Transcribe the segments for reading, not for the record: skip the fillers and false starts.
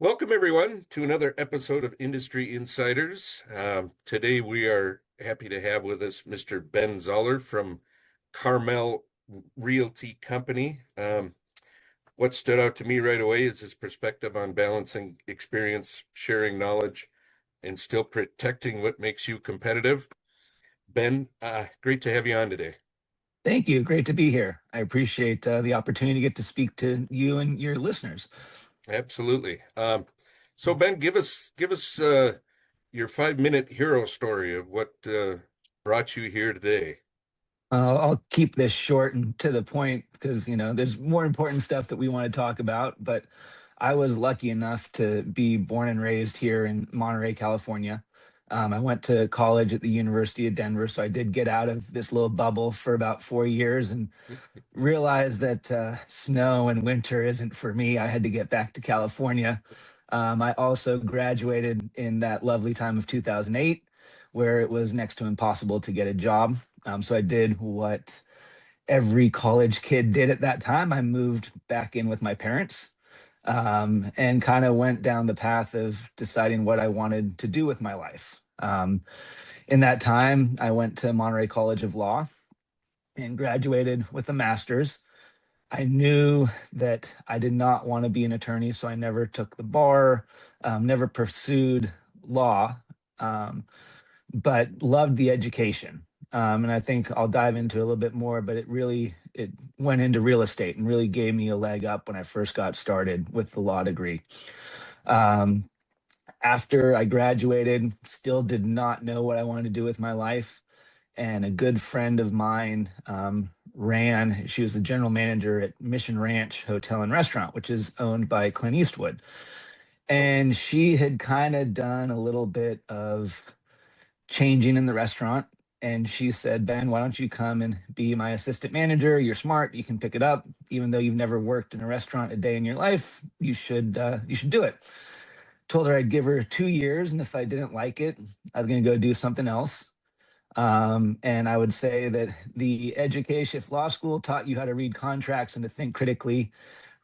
Welcome, everyone, to another episode of Industry Insiders. Today, we are happy to have with us Mr. Ben Zoller from Carmel Realty Company. What stood out to me right away is his perspective on balancing experience, sharing knowledge, and still protecting what makes you competitive. Ben, great to have you on today. Thank you. Great to be here. I appreciate the opportunity to get to speak to you and your listeners. Absolutely. So Ben, give us your 5 minute hero story of what brought you here today. I'll keep this short and to the point because, there's more important stuff that we want to talk about. But I was lucky enough to be born and raised here in Monterey, California. I went to college at the University of Denver, so I did get out of this little bubble for about 4 years and realized that snow and winter isn't for me. I had to get back to California. I also graduated in that lovely time of 2008, where it was next to impossible to get a job. So I did what every college kid did at that time. I moved back in with my parents and kind of went down the path of deciding what I wanted to do with my life. In that time, I went to Monterey College of Law and graduated with a master's. I knew that I did not want to be an attorney, so I never took the bar, never pursued law, um, but loved the education. And I think I'll dive into it a little bit more, but it went into real estate and really gave me a leg up when I first got started with the law degree. Um, After I graduated, still did not know what I wanted to do with my life, and a good friend of mine she was the general manager at Mission Ranch Hotel and Restaurant, which is owned by Clint Eastwood. And she had kind of done a little bit of changing in the restaurant. And she said, Ben, why don't you come and be my assistant manager? You're smart. You can pick it up. Even though you've never worked in a restaurant a day in your life, you should do it. Told her I'd give her 2 years. And if I didn't like it, I was going to go do something else. And I would say that the education, if law school taught you how to read contracts and to think critically,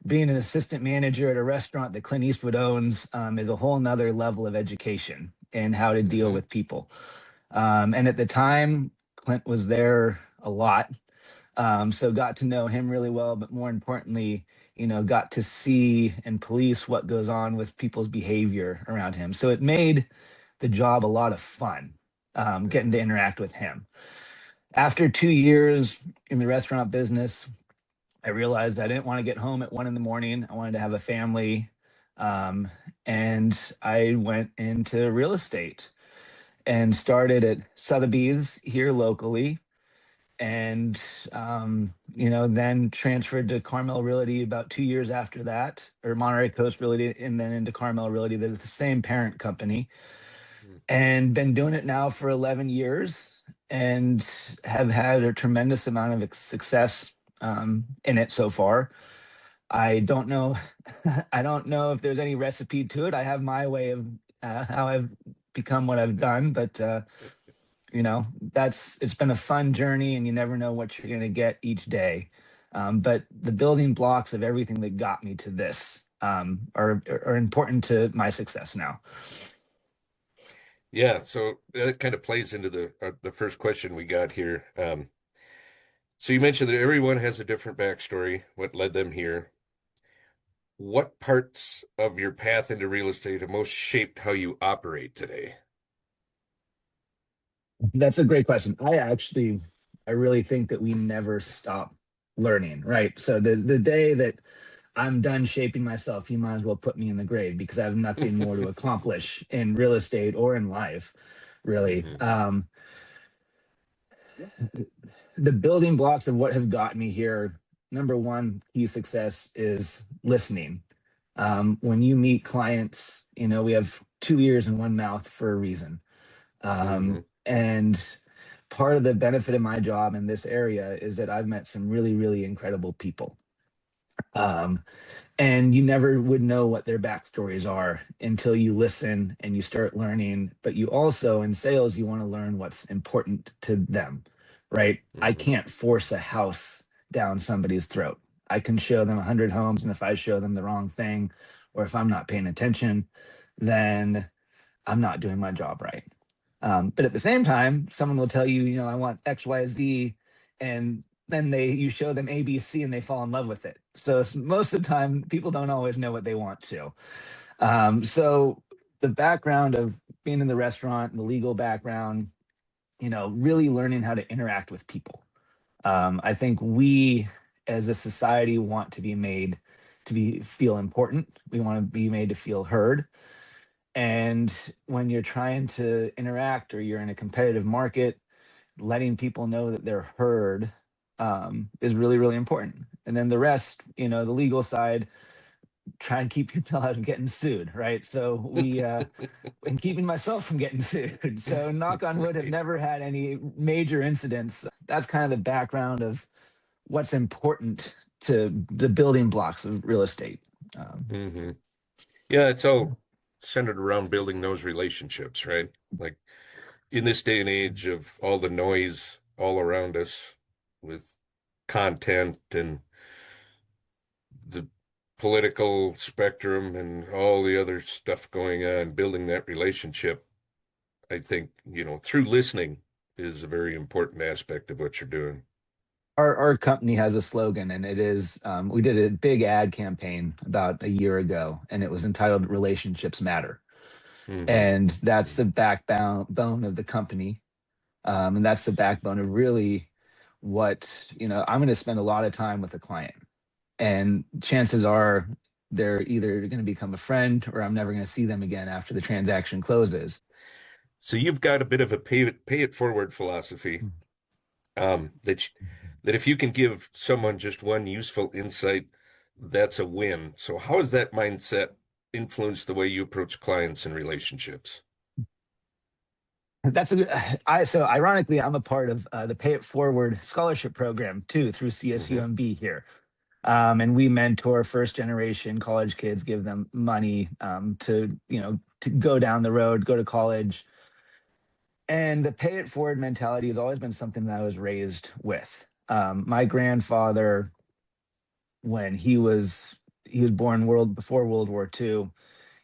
being an assistant manager at a restaurant that Clint Eastwood owns is a whole nother level of education and how to deal Mhm. with people. And at the time, Clint was there a lot. So got to know him really well, but more importantly, got to see and police what goes on with people's behavior around him. So it made the job a lot of fun, getting to interact with him. After 2 years in the restaurant business, I realized I didn't want to get home at 1 in the morning. I wanted to have a family. Um, and I went into real estate and started at Sotheby's here locally, and then transferred to Carmel Realty about 2 years after that, or Monterey Coast Realty, and then into Carmel Realty. They're the same parent company, and been doing it now for 11 years and have had a tremendous amount of success in it so far. I don't know. I don't know if there's any recipe to it. I have my way of how I've become what I've done, but it's been a fun journey, and you never know what you're going to get each day. But the building blocks of everything that got me to this are important to my success now. Yeah, so that kind of plays into the first question we got here. So you mentioned that everyone has a different backstory, what led them here. What parts of your path into real estate have most shaped how you operate today? That's a great question. I really think that we never stop learning, right? So the day that I'm done shaping myself, you might as well put me in the grave because I have nothing more to accomplish in real estate or in life, really. Hmm. The building blocks of what have got me here, number one key success is listening. When you meet clients, we have two ears and one mouth for a reason. Hmm. And part of the benefit of my job in this area is that I've met some really, really incredible people. Um, and you never would know what their backstories are until you listen and you start learning. But you also, in sales, you want to learn what's important to them, right? I Hmm. can't force a house down somebody's throat. I can show them 100 homes, and if I show them the wrong thing or if I'm not paying attention, then I'm not doing my job right. But at the same time, someone will tell you, I want X, Y, Z, and then you show them A, B, C, and they fall in love with it. So most of the time, people don't always know what they want to. So the background of being in the restaurant, the legal background, really learning how to interact with people. I think we as a society want to be made to feel important. We want to be made to feel heard. And when you're trying to interact or you're in a competitive market, letting people know that they're heard is really, really important. And then the rest, the legal side, try and keep people out of getting sued, right? So and keeping myself from getting sued. So knock on wood, have Right. never had any major incidents. That's kind of the background of what's important to the building blocks of real estate. Um, Hmm. Yeah, it's all centered around building those relationships, right? Like in this day and age of all the noise all around us with content and the political spectrum and all the other stuff going on, building that relationship, I think, through listening is a very important aspect of what you're doing. our company has a slogan, and it is we did a big ad campaign about a year ago, and it was entitled "Relationships Matter," Hmm. and that's the backbone bone of the company, and that's the backbone of really what I'm going to spend a lot of time with a client, and chances are they're either going to become a friend or I'm never going to see them again after the transaction closes. So you've got a bit of a pay it forward philosophy, that if you can give someone just one useful insight, that's a win. So how has that mindset influenced the way you approach clients and relationships? That's a good. I so ironically, I'm a part of the Pay It Forward scholarship program too through Hmm. CSUMB here, and we mentor first generation college kids, give them money to go down the road, go to college. And the Pay It Forward mentality has always been something that I was raised with. My grandfather, when he was born before World War II,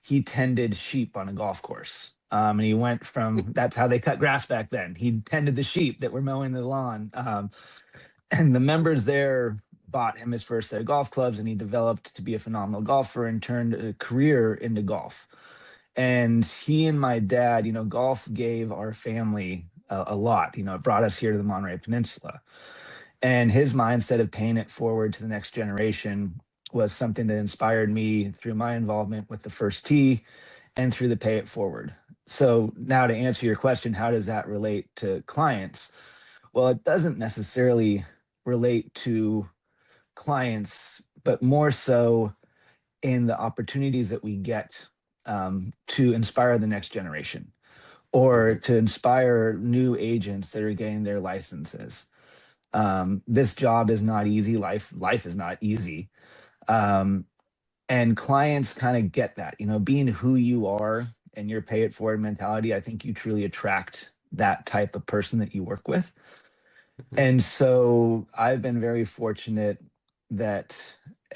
he tended sheep on a golf course. And he went from that's how they cut grass back then. He tended the sheep that were mowing the lawn. And the members there bought him his first set of golf clubs, and he developed to be a phenomenal golfer and turned a career into golf. And he and my dad, golf gave our family a lot. It brought us here to the Monterey Peninsula. And his mindset of paying it forward to the next generation was something that inspired me through my involvement with the first tee and through the pay it forward. So now to answer your question, how does that relate to clients? Well, it doesn't necessarily relate to clients, but more so in the opportunities that we get to inspire the next generation or Hmm. to inspire new agents that are getting their licenses. This job is not easy. Life is not easy. Um, and clients kind of get that, being who you are and your pay it forward mentality. I think you truly attract that type of person that you work with. And so I've been very fortunate that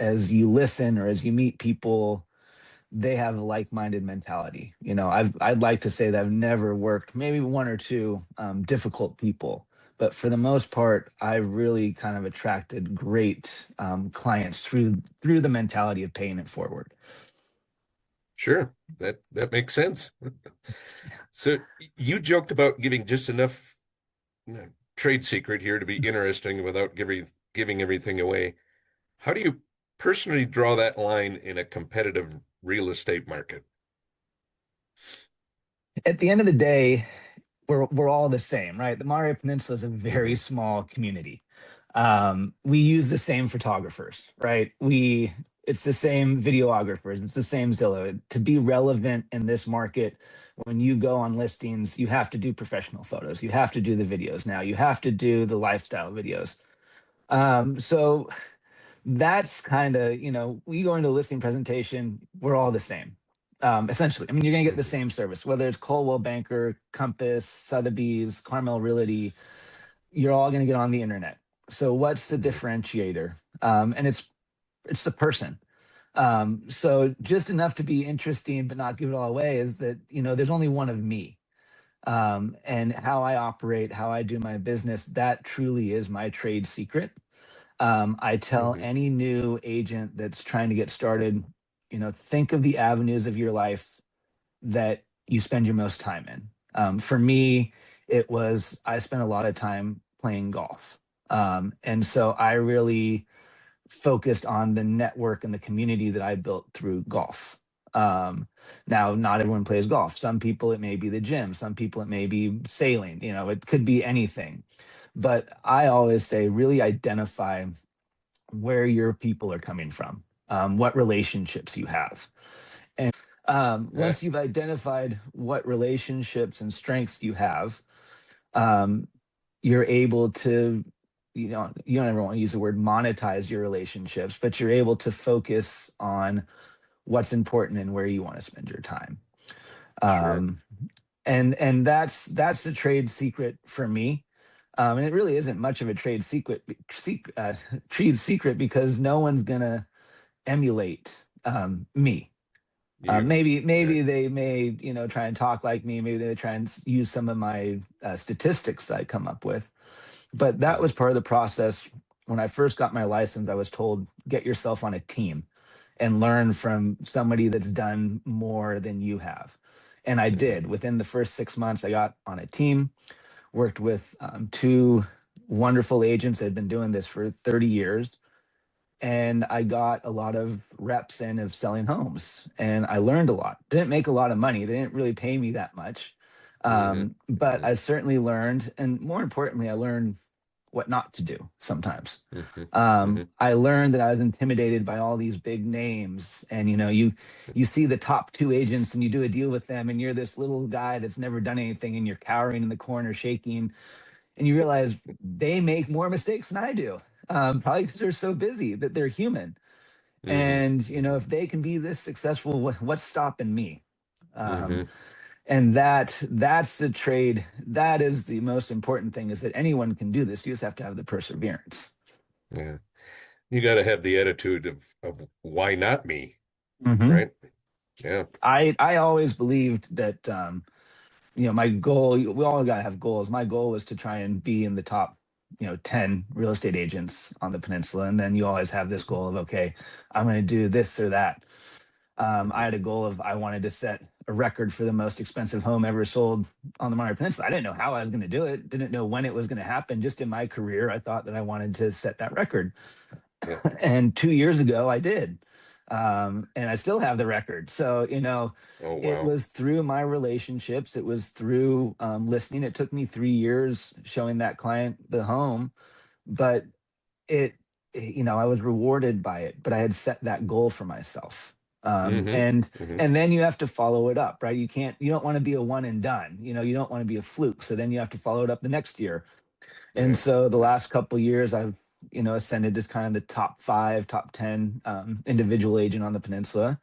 as you listen or as you meet people, they have a like-minded mentality. I'd like to say that I've never worked, maybe one or two difficult people, but for the most part, I really kind of attracted great clients through the mentality of paying it forward. Sure, that makes sense. So you joked about giving just enough, trade secret here to be interesting without giving everything away. How do you personally draw that line in a competitive real estate market? At the end of the day, we're all the same, right? The Monterey Peninsula is a very Hmm. small community. We use the same photographers, right? It's the same videographers, it's the same Zillow. To be relevant in this market, when you go on listings, you have to do professional photos, you have to do the videos now, you have to do the lifestyle videos. So that's kind of, we go into a listing presentation, we're all the same. Essentially, I mean, you're going to get the Hmm. same service, whether it's Coldwell Banker, Compass, Sotheby's, Carmel Realty, you're all going to get on the internet. So what's the Hmm. differentiator? And it's the person. So just enough to be interesting, but not give it all away is that, there's only one of me. And how I operate, how I do my business, that truly is my trade secret. I tell Hmm. any new agent that's trying to get started, think of the avenues of your life that you spend your most time in. For me, I spent a lot of time playing golf. And so I really focused on the network and the community that I built through golf. Um, Now, not everyone plays golf. Some people, it may be the gym. Some people, it may be sailing. It could be anything. But I always say, really identify where your people are coming from, what relationships you have. Yeah. Once you've identified what relationships and strengths you have, um, you're able to, you don't ever want to use the word monetize your relationships, but you're able to focus on what's important and where you want to spend your time. Sure. Um, and that's the trade secret for me. And it really isn't much of a trade secret because no one's gonna emulate me. You. Yeah. Maybe they may try and talk like me. Maybe they try and use some of my statistics that I come up with. But that Hmm. was part of the process. When I first got my license, I was told get yourself on a team and learn from somebody that's done more than you have. And I did. Hmm. Within the first 6 months, I got on a team, worked with two wonderful agents that had been doing this for 30 years, and I got a lot of reps in of selling homes, and I learned a lot. Didn't make a lot of money. They didn't really pay me that much, Hmm. but Hmm. I certainly learned, and more importantly, I learned what not to do sometimes. Hmm. Hmm. I learned that I was intimidated by all these big names, and you see the top two agents, and you do a deal with them, and you're this little guy that's never done anything, and you're cowering in the corner, shaking, and you realize they make more mistakes than I do. Probably because they're so busy that they're human. Hmm. And Hmm. if they can be this successful, what's stopping me? Um, Hmm. and that's the trade. That is the most important thing: is that anyone can do this. You just have to have the perseverance. Yeah. You got to have the attitude of why not me, Hmm. right? Yeah. I always believed that my goal. We all got to have goals. My goal was to try and be in the top 10 real estate agents on the peninsula, and then you always have this Hmm. goal of, okay, I'm going to do this or that. I Hmm. had a goal of I wanted to set a record for the most expensive home ever sold on the Monterey Peninsula. I didn't know how I was going to do it. Didn't know when it was going to happen. Just in my career, I thought that I wanted to set that record. Yeah. And 2 years ago, I did. And I still have the record. So, Oh, it wow. was through my relationships. It was through listening. It took me 3 years showing that client the home, but it I was rewarded by it, but I had set that goal for myself. Hmm. And Hmm. then you have to follow it up, right? You don't want to be a one and done. You don't want to be a fluke, so then you have to follow it up the next year. And Yeah. so the Yeah. last couple of years I've ascended to kind of the top 5, top 10 individual agent on the peninsula.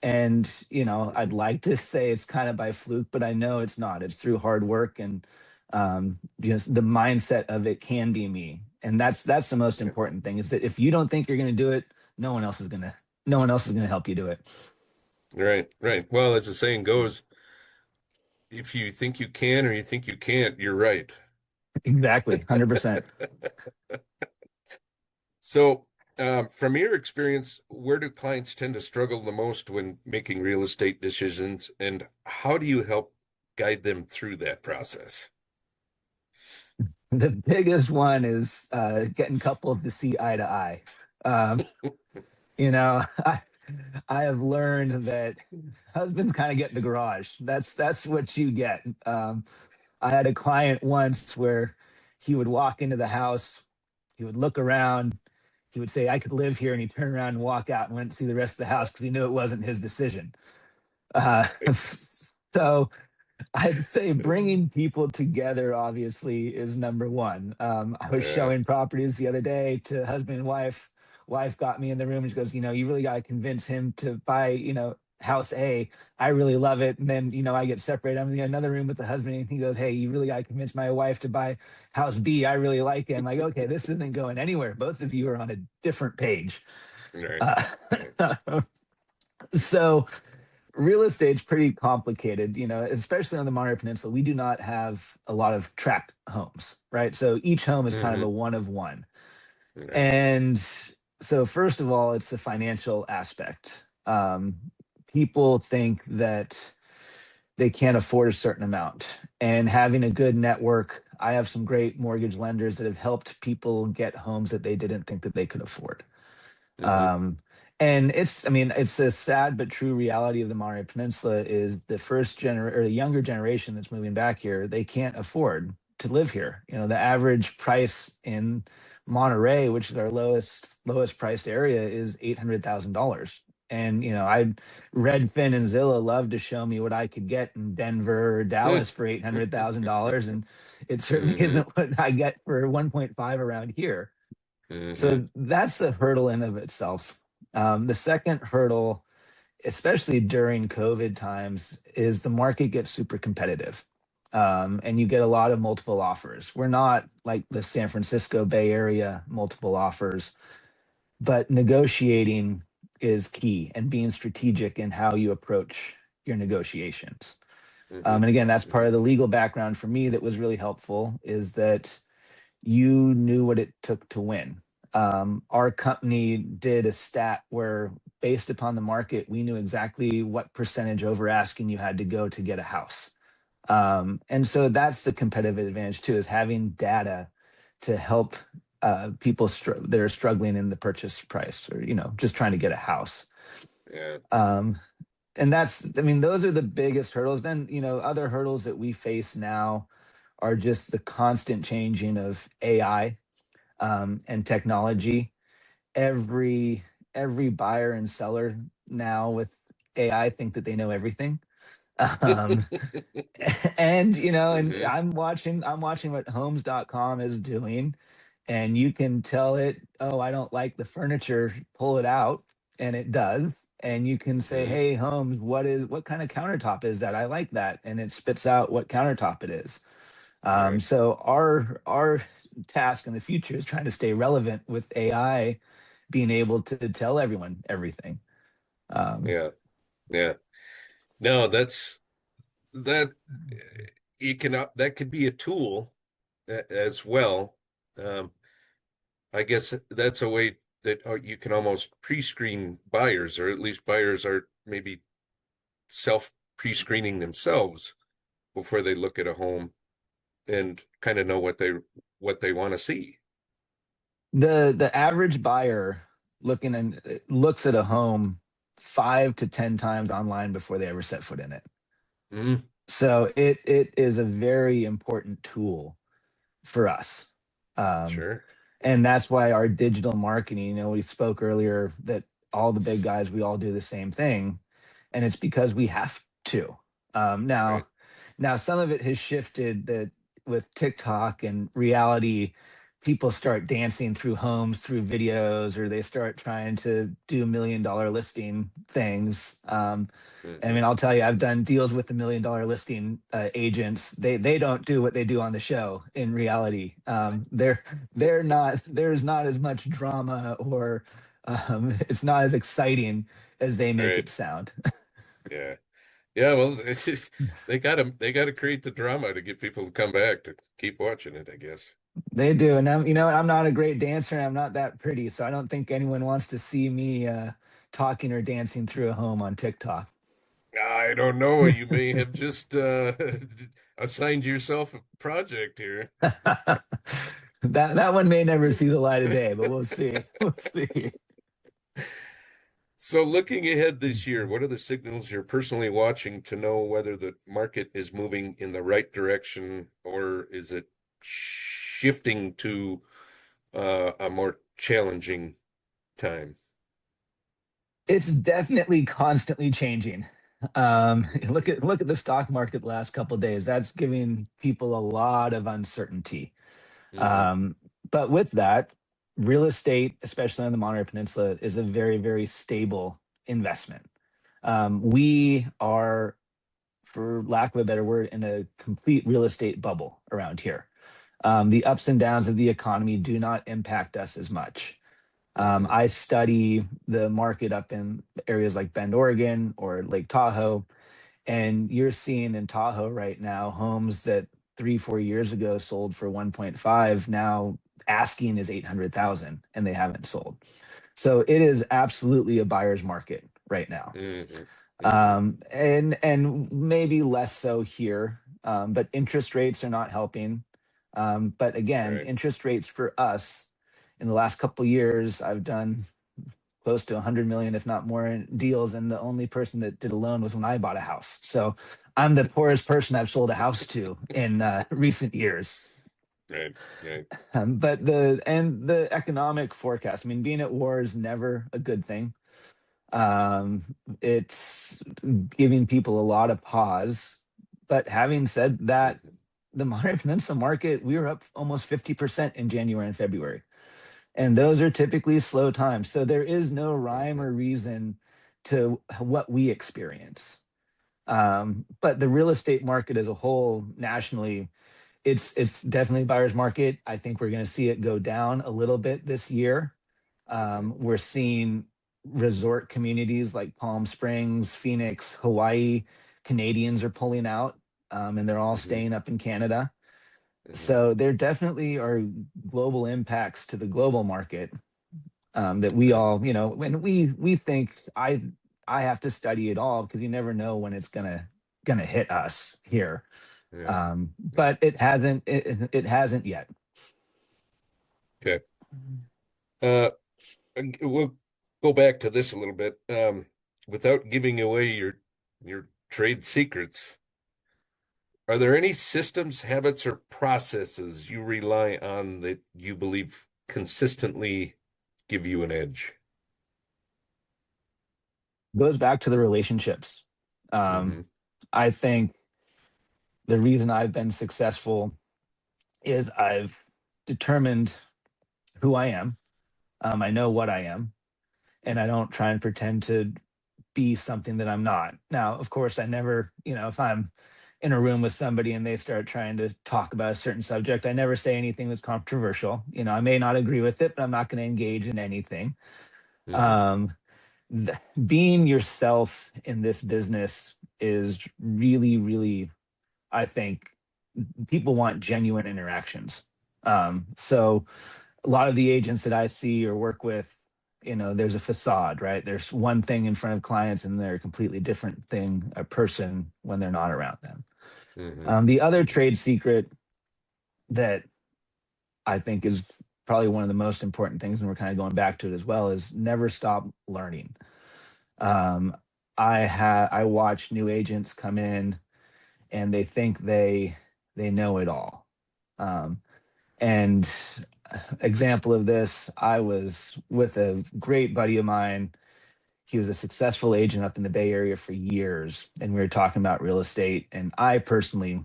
And I'd Hmm. like to say it's kind of by fluke, but I know it's not. It's through hard work, and the mindset of it can be me. And that's the most Yeah. important thing, is that if you don't think you're going to do it, no one else is going to no one else is going to help you do it. Right. Right. Well, as the saying goes, if you think you can or you think you can't, you're right. Exactly. 100%. So, from your experience, where do clients tend to struggle the most when making real estate decisions, and how do you help guide them through that process? The biggest one is getting couples to see eye to eye. um, I have learned that husbands kind of get in the garage. That's what you get. I had a client once where he would walk into the house, he would look around, he would say, "I could live here," and he'd turn around and walk out and went to see the rest of the house because he knew it wasn't his decision. Uh, so I'd say bringing people together obviously is number one. I was Yeah. showing properties the other day to husband and wife. Wife got me in the room and she goes, "You really got to convince him to buy, house A. I really love it." And then, I get separated. I'm in another room with the husband and he goes, "Hey, you really got to convince my wife to buy house B. I really like it." I'm like, okay, this isn't going anywhere. Both of you are on a different page. Right. Uh, Right. so real estate's pretty complicated, especially on the Monterey Peninsula. We do not have a lot of tract homes, right? So each home is kind of Hmm. a one of one. Right. And so, first of all, it's the financial aspect. People think that they can't afford a certain amount, and having a good network. I have some great mortgage lenders that have helped people get homes that they didn't think that they could afford. Hmm. Um, and I mean, it's a sad but true reality of the Monterey Peninsula is the or the younger generation that's moving back here, they can't afford to live here. The average price in Monterey, which is our lowest priced area, is $800,000. And I Redfin and Zillow love to show me what I could get in Denver or Dallas for $800,000, and it certainly Hmm. isn't what I get for 1.5 around here. Hmm. So that's a hurdle in of itself. The second hurdle, especially during COVID times, is the market gets super competitive. And you get a lot of multiple offers. We're not like the San Francisco Bay Area multiple offers, but negotiating is key and being strategic in how you approach your negotiations. Hmm. And again, that's part Hmm. of the legal background for me that was really helpful is that you knew what it took to win. Our company did a stat where, based upon the market, we knew exactly what percentage over asking you had to go to get a house. And so that's the competitive advantage too, is having data to help people that are struggling in the purchase price or just trying to get a house. Yeah. Um, and I mean, those are the biggest hurdles. Then other hurdles that we face now are just the constant changing of AI and technology. Every buyer and seller now with AI think that they know everything. Um, and and Hmm. I'm watching what homes.com is doing, and you can tell it, oh, I don't like the furniture, pull it out, and it does. And you can say, Hmm. hey, Homes, what kind of countertop is that? I like that. And it spits out what countertop it is. Right. So our task in the future is trying to stay relevant with AI being able to tell everyone everything. Um, Yeah. Yeah. No, that you can that could be a tool as well. Um, I guess that's a way that you can almost pre-screen buyers, or at least buyers are maybe self pre-screening themselves before they look at a home and kind of know what they want to see. the average buyer looks at a home 5 to 10 times online before they ever set foot in it. Hmm. So it is a very important tool for us. Um, Sure. and that's why our digital marketing, we spoke earlier that all the big guys, we all do the same thing, and it's because we have to. Now Right. now some of it has shifted, that with TikTok and reality, people start dancing through homes through videos, or they start trying to do $1 million listing things. I Hmm. mean, I'll tell you, I've done deals with the $1 million listing agents. They don't do what they do on the show in reality. They're not. There's not as much drama, or it's not as exciting as they make it Right. sound. Yeah. Yeah. Well, it's just, they gotta create the drama to get people to come back to keep watching it, I guess. They do, and I'm not a great dancer, and I'm not that pretty, so I don't think anyone wants to see me talking or dancing through a home on TikTok. I don't know. You may have just assigned yourself a project here. That one may never see the light of day, but we'll see. We'll see. So, looking ahead this year, what are the signals you're personally watching to know whether the market is moving in the right direction or is it shifting to a more challenging time? It's definitely constantly changing. Look at the stock market the last couple of days. That's giving people a lot of uncertainty. Hmm. Um, but with that, real estate, especially on the Monterey Peninsula, is a very, very stable investment. We are, for lack of a better word, in a complete real estate bubble around here. The ups and downs of the economy do not impact us as much. Mm-hmm. I study the market up in areas like Bend, Oregon, or Lake Tahoe, and you're seeing in Tahoe right now homes that 3, 4 years ago sold for 1.5, now asking is 800,000, and they haven't sold. So it is absolutely a buyer's market right now. Mm-hmm. Mm-hmm. And maybe less so here, but interest rates are not helping. But again, Right. interest rates for us in the last couple years, I've done close to 100 million, if not more, in deals, and the only person that did a loan was when I bought a house. So I'm the poorest person I've sold a house to in recent years. Right. Right. But the economic forecast, I mean, being at war is never a good thing. Um, it's giving people a lot of pause. But having said that, Mm-hmm. the Monterey Peninsula market, we were up almost 50% in January and February. And those are typically slow times. So there is no rhyme Mm-hmm. or reason to what we experience. But the real estate market as a whole nationally, it's definitely a buyer's market. I think we're going to see it go down a little bit this year. Mm-hmm. We're seeing resort communities like Palm Springs, Phoenix, Hawaii. Canadians are pulling out, and they're all Mm-hmm. staying up in Canada. Mm-hmm. So there definitely are global impacts to the global market, that we Right. all, when we think I have to study it all because you never know when it's gonna hit us here. Yeah. Yeah. But it hasn't yet. Okay. Uh, we'll go back to this a little bit. Without giving away your trade secrets, are there any systems, habits, or processes you rely on that you believe consistently give you an edge? Goes back to the relationships. Um, Mm-hmm. I think the reason I've been successful is I've determined who I am. I know what I am, and I don't try and pretend to be something that I'm not. Now, of course, I never, if I'm in a room with somebody and they start trying to talk about a certain subject, I never say anything that's controversial. I may not agree with it, but I'm not going to engage in anything. Mm-hmm. Um, Being yourself in this business is really, really, I think people want genuine interactions. So a lot of the agents that I see or work with, there's a facade, right? There's one thing in front of clients and they're a completely different thing, a person when they're not around them. Mm-hmm. The other Mm-hmm. trade secret that I think is probably one of the most important things, and we're kind of going back to it as well, is never stop learning. Um, I watch new agents come in and they think they know it all. Um, and example of this, I was with a great buddy of mine. He was a successful agent up in the Bay Area for years, and we were talking about real estate. And I personally,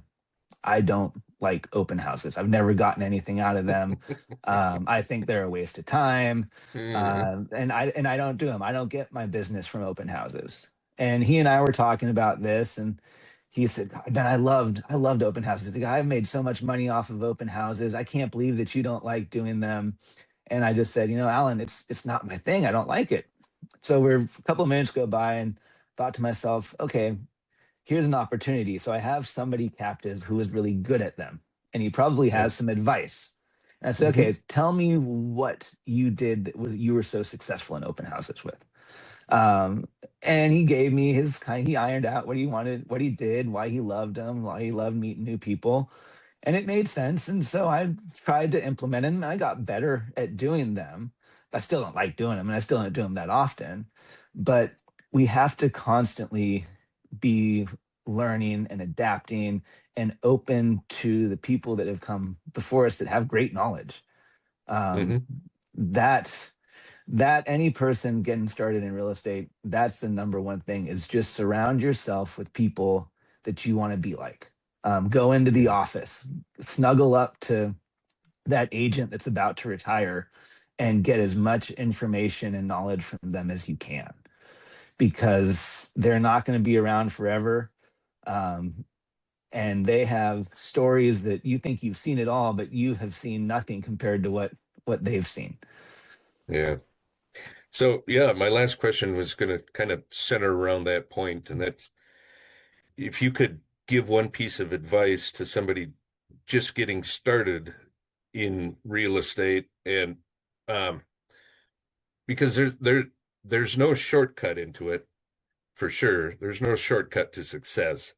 I don't like open houses. I've never gotten anything out of them. I think they're a waste of time, Mm-hmm. and I don't do them. I don't get my business from open houses. And he and I were talking about this, and he said, "God, Ben, I loved open houses. The guy, I've made so much money off of open houses. I can't believe that you don't like doing them." And I just said, Alan, it's not my thing. I don't like it. So we're a couple of minutes go by, and thought to myself, okay, here's an opportunity. So I have somebody captive who is really good at them, and he probably Yeah. has some advice. And I said, Mm-hmm. okay, tell me what you did that was you were so successful in open houses with. Um, and he gave me his kind. He ironed out what he wanted, what he did, why he loved them, why he loved meeting new people, and it made sense. And so I tried to implement it, and I got better at doing them. I still don't like doing them, and I still don't do them that often. But we have to constantly be learning and adapting and open to the people that have come before us that have great knowledge. Um, Mm-hmm. that that any person getting started in real estate, that's the number one thing, is just surround yourself with people that you want to be like. Go into the Yeah. office, snuggle up to that agent that's about to retire, and get as much information and knowledge from them as you can, because they're not going to be around forever. Um, and they have stories that you think you've seen it all, but you have seen nothing compared to what they've seen. Yeah. So yeah, my last question was going to kind of center around that point, and that's if you could give one piece of advice to somebody just getting started in real estate, and um, because there's no shortcut into it for sure. There's no shortcut to success.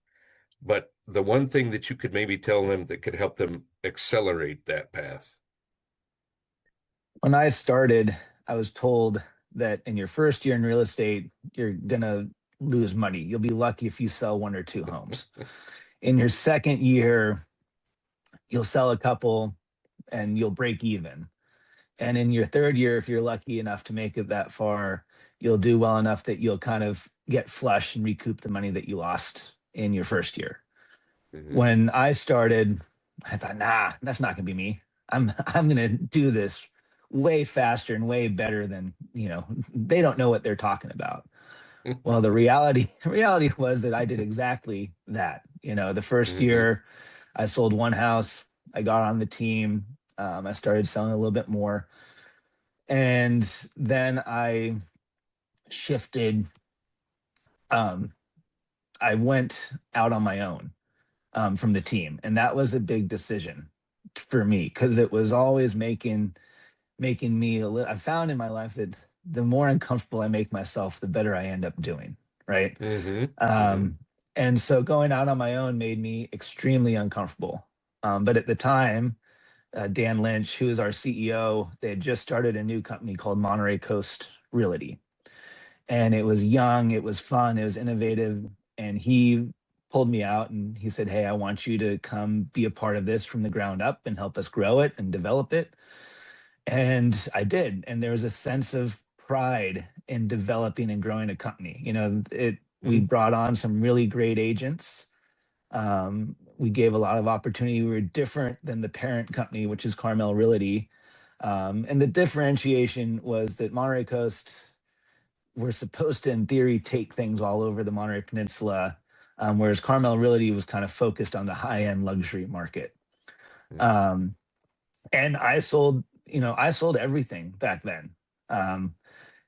But the one thing that you could maybe tell them that could help them accelerate that path. When I started, I was told that in your first year in real estate, you're going to lose money. You'll be lucky if you sell one or two homes. In your second year, you'll sell a couple and you'll break even. And in your third year, if you're lucky enough to make it that far, you'll do well enough that you'll kind of get flush and recoup the money that you lost in your first year. Hmm. When I started, I thought, nah, that's not gonna be me. I'm gonna do this way faster and way better than, they don't know what they're talking about. Well, the reality the reality was that I did exactly that. The first Hmm. year I sold one house, I got on the team, I started selling a little bit more, and then I shifted. Um, I went out on my own from the team, and that was a big decision for me because it was always making me I found in my life that the more uncomfortable I make myself, the better I end up doing. Right. Hmm. Hmm. Um, and so going out on my own made me extremely uncomfortable. But at the time, Dan Lynch, who is our CEO, they had just started a new company called Monterey Coast Realty, and it was young, it was fun, it was innovative, and he pulled me out and he said, "Hey, I want you to come be a part of this from the ground up and help us grow it and develop it." And I did, and there was a sense of pride in developing and growing a company. It we Hmm. brought on some really great agents. We gave a lot of opportunity. We were different than the parent company, which is Carmel Realty. And the differentiation was that Monterey Coast were supposed to, in theory, take things all over the Monterey Peninsula, whereas Carmel Realty was kind of focused on the high end luxury market. Um, and I sold everything back then. Um,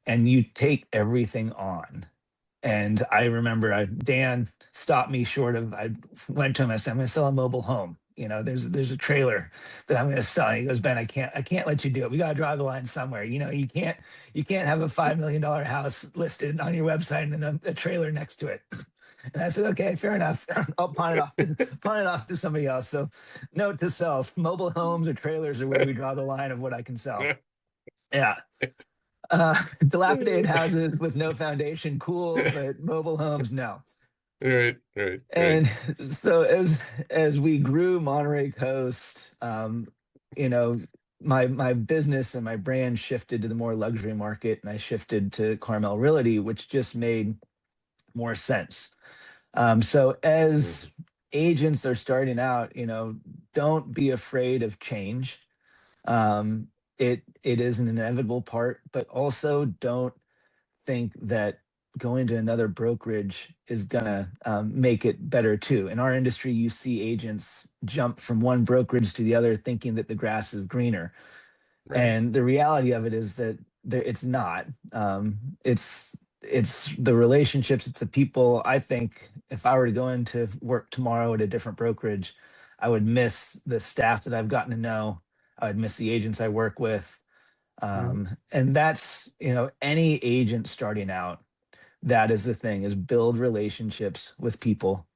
and you take everything on. And I remember Dan stopped me short of. I went to him. I said, "I'm going to sell a mobile home. There's a trailer that I'm going to sell." And he goes, "Ben, I can't let you do it. We got to draw the line somewhere. You can't have a $5 million house listed on your website and then a trailer next to it." And I said, "Okay, fair enough. I'll pawn it off to somebody else." So, note to self: mobile homes or trailers are where we draw the line of what I can sell. Yeah. Dilapidated houses with no foundation, cool, but mobile homes, no. Right, right, right. And so as we grew Monterey Coast, you know, my business and my brand shifted to the more luxury market, and I shifted to Carmel Realty, which just made more sense. So Hmm. as agents are starting out, don't be afraid of change. It is an inevitable part, but also don't think that going to another brokerage is gonna make it better too. In our industry, you see agents jump from one brokerage to the other, thinking that the grass is greener, Right. and the reality of it is that it's not. It's the relationships, it's the people. I think if I were to go into work tomorrow at a different brokerage, I would miss the staff that I've gotten to know. I would miss the agents I work with. Hmm. And that's, any agent starting out, that is the thing, is build relationships with people,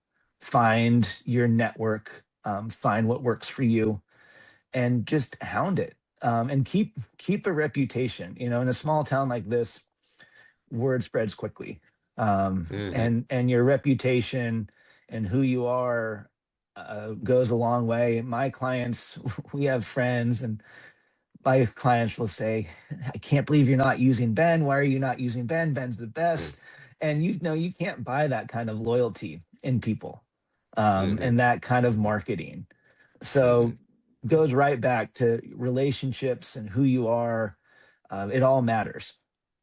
find your network, find what works for you, and just hound it. And keep a reputation. In a small town like this, word spreads quickly. Hmm. And your reputation and who you are goes a long way. My clients, we have friends, and my clients will say, "I can't believe you're not using Ben. Why are you not using Ben? Ben's the best." And you can't buy that kind of loyalty in people, Hmm. and that kind of marketing. So Hmm. goes right back to relationships and who you are. It all matters,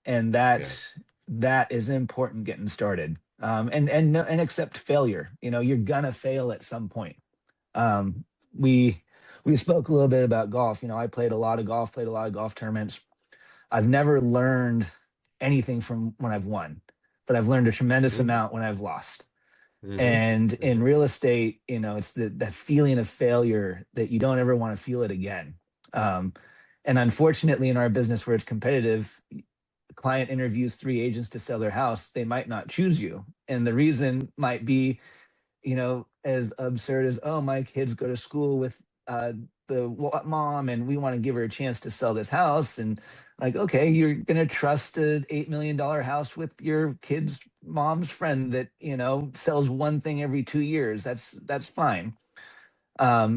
and Yeah. that is important getting started. And accept failure. You're gonna fail at some point. Um, we we spoke a little bit about golf. I played a lot of golf tournaments. I've never learned anything from when I've won, but I've learned a tremendous Mm-hmm. amount when I've lost. Mm-hmm. And in Mm-hmm. real estate, it's that feeling of failure that you don't ever want to feel it again. Um, and unfortunately, in our business where it's competitive, the client interviews three agents to sell their house, they might not choose you. And the reason might be, as absurd as, oh, my kids go to school with the mom and we want to give her a chance to sell this house. And like, okay, you're going to trust an $8 million house with your kid's mom's friend that, sells one thing every 2 years. That's fine.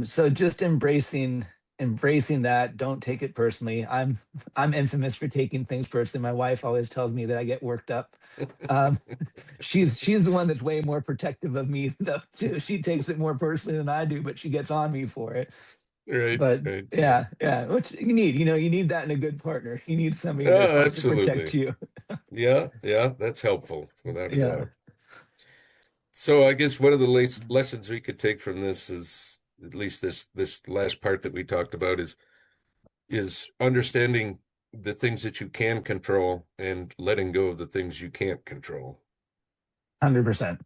So just embracing that. Don't take it personally. I'm infamous for taking things personally. My wife always tells me that I get worked up. Um, she's the one that's way more protective of me though too. She takes it more personally than I do, but she gets on me for it. Right, But right, right. yeah, which you need that in a good partner. You need somebody that Oh, wants to protect absolutely. you. Yeah, yeah, that's helpful without a Yeah, doubt. So I guess one of the lessons we could take from this is at least this last part that we talked about is understanding the things that you can control and letting go of the things you can't control. 100%,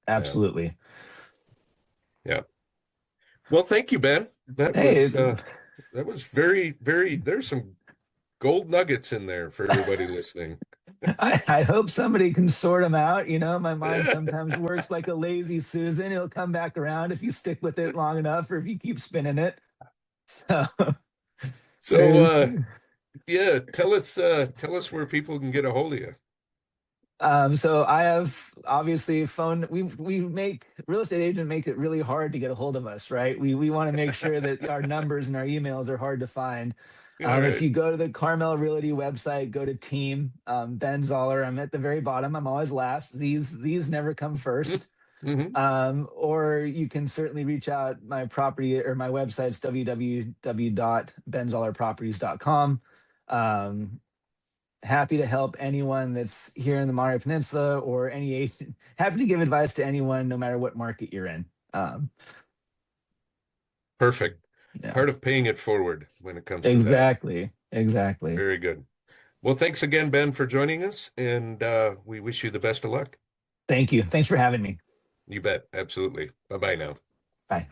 Yeah, absolutely. yeah. Well, thank you, Ben. Hey, That was very, very, there's some gold nuggets in there for everybody listening. I hope somebody can sort them out. My mind Yeah. sometimes works like a lazy Susan. It'll come back around if you stick with it long enough or if you keep spinning it. So So there's yeah, tell us where people can get a hold of you. so I have obviously phone. We make real estate agent make it really hard to get a hold of us, right? We want to make sure that our numbers and our emails are hard to find. All If right. you go to the Carmel Realty website, go to team, Ben Zoller. I'm at the very bottom. I'm always last. These never come first. Mm-hmm. Or you can certainly reach out. My property or my website's www.benzollerproperties.com. Um, Happy to help anyone that's here in the Monterey Peninsula or any agent. Happy to give advice to anyone, no matter what market you're in. Perfect. Yeah, Part of paying it forward when it comes to that. exactly. Very good. Well, thanks again, Ben, for joining us, and we wish you the best of luck. Thank you. Thanks for having me. You bet. Absolutely. Bye-bye now. Bye.